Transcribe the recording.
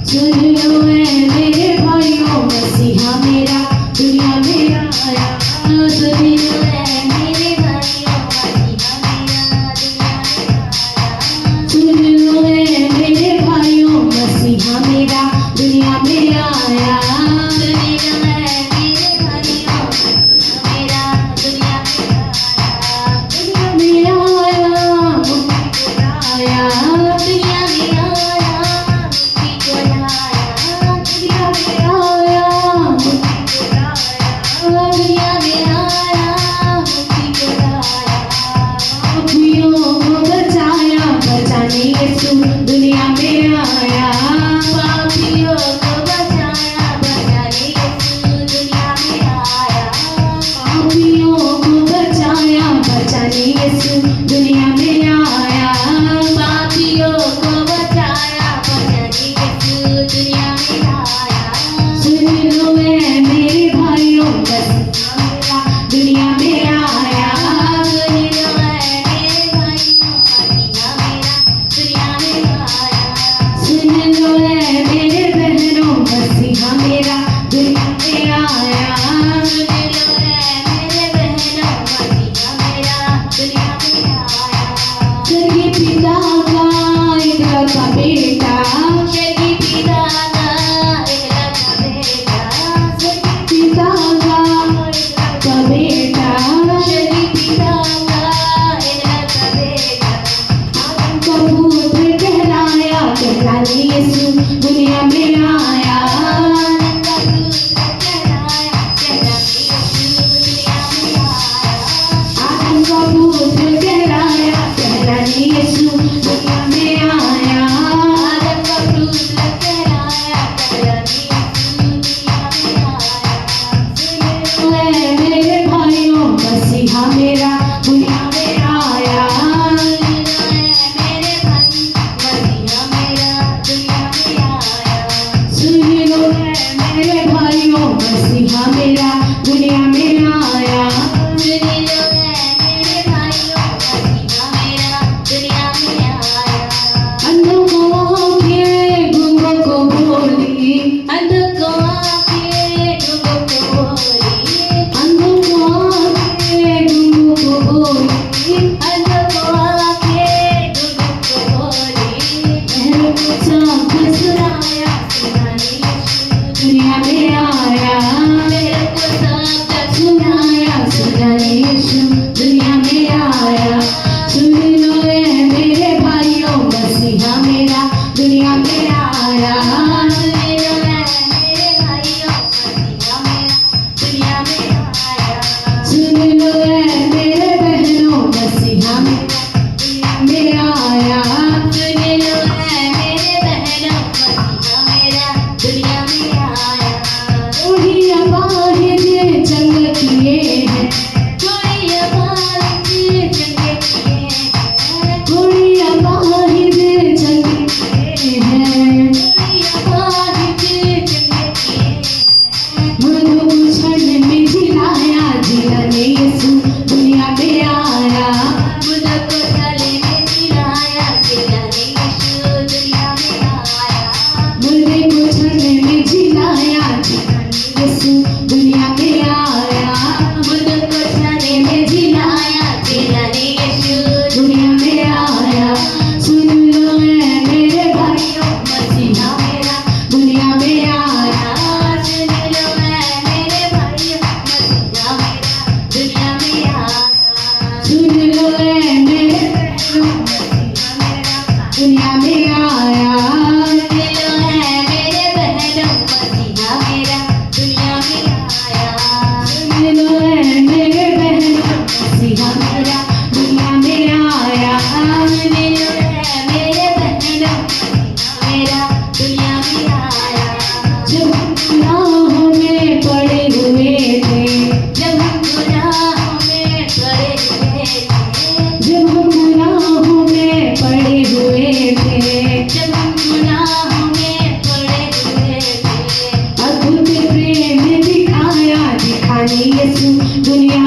सुन लो ऐ मेरे भाइयों, मसीहा मेरा दुनिया में आया। सुन लो ऐ मेरे भाइयों, मसीहा मेरा दुनिया में आया। सुन लो ऐ मेरे भाइयों, मसीहा मेरा दुनिया में आया। दुनिया में आया, पापियों को बचाया, बचाने यीशु दुनिया में आया। पापियों को बचाया, बचाने यीशु दुनिया में आया। पापियों को बचाया, बचाने यीशु दुनिया में आया। सुन लो ऐ मेरे भाइयों, मसीहा मेरा दुनिया में आया। सुन लो ऐ मेरे भाइयों, मसीहा मेरा सुन लो ऐ मेरे बहनों, मसीहा मेरा दुनिया में आया। सुन लो ऐ मेरे बहनों, मसीहा मेरा दुनिया में आया। स्वर्गीय पिता का इकलौता बेटा, स्वर्गीय पिता का इकलौता बेटा, स्वर्गीय पिता का इकलौता बेटा, स्वर्गीय पिता का इकलौता बेटा, आदम का पुत्र कहलाया, कहलाने यीशु दुनिया में आया। आदम का पुत्र कहलाया, कहलाने यीशु दुनिया में आया। आदम का पुत्र कहलाया, कहलाने यीशु दुनिया में आया। आदम का पुत्र कहलाया, कहलाने यीशु दुनिया में आया। सुन लो ऐ मेरे भाइयों, मसीहा मेरा दुनिया में आया। सुन लो ऐ मेरे भाई, मसीहा मेरा दुनिया में आया। सुन लो ऐ मेरे भाइयों, मसीहा मेरा दुनिया में आया। सुन लो ऐ मेरे भाइयों, मसीहा मेरा दुनिया में आया। अंधों को आंखें, गूंगों को बोली, अंधों को आंखें, गूंगों को बोली, अंधों को आंखें, गूंगों को बोली, अंधों को आंखें, गूंगों को बोली, बहरों को शब्द सुनाया, सुनाने यीशु दुनिया में आया। बहरों को शब्द सुनाया, सुनाने यीशु दुनिया में आया। सुन लो ऐ मेरे भाइयों, मसीहा मेरा दुनिया में आया। सुन लो ऐ मेरे भाइयों, मसीहा मेरा दुनिया में आया। सुन लो ऐ मेरे बहनों, मसीहा मेरा दुनिया में आया। सुन लो ऐ मेरे बहनों, मसीहा मेरा दुनिया में आया। थोड़ी अपाहिज जंग किए हैं, थोड़ी अपाहिज जंग किए हैं, थोड़ी अपाहिज जंग किए हैं, थोड़ी अपाहिज जंग किए हैं। मधु क्षण में जिलाया, जिलाने यीशु दुनिया में आया। मधु को गले में जिलाया, जिलाने यीशु दुनिया में आया। मुझे को क्षण में जिलाया, जिलाने यीशु दुनिया में आया। मुझे को क्षण में जिलाया, जिलाने यीशु दुनिया में आया। सुन लो ऐ मेरे भाइयों, मसीहा मेरा दुनिया में आया। सुन लो ऐ मेरे भाइयों, मसीहा मेरा दुनिया में आया। सुन लो ऐ मेरे बहनों, मसीहा मेरा दुनिया में आया। सुन लो ऐ मेरे बहनों, मसीहा मेरा दुनिया में आया। सुन लो ऐ मेरे बहनों, मसीहा मेरा दुनिया में आया। सुन लो ऐ मेरे बहनों, मसीहा मेरा दुनिया में आया। जब हम गुनाहों में पड़े हुए थे, जब हम गुनाहों में पड़े हुए थे, जब हम गुनाहों में पड़े हुए थे, जब हम गुनाहों में पड़े हुए थे, अद्भुत प्रेम दिखाया, दिखाने यीशु दुनिया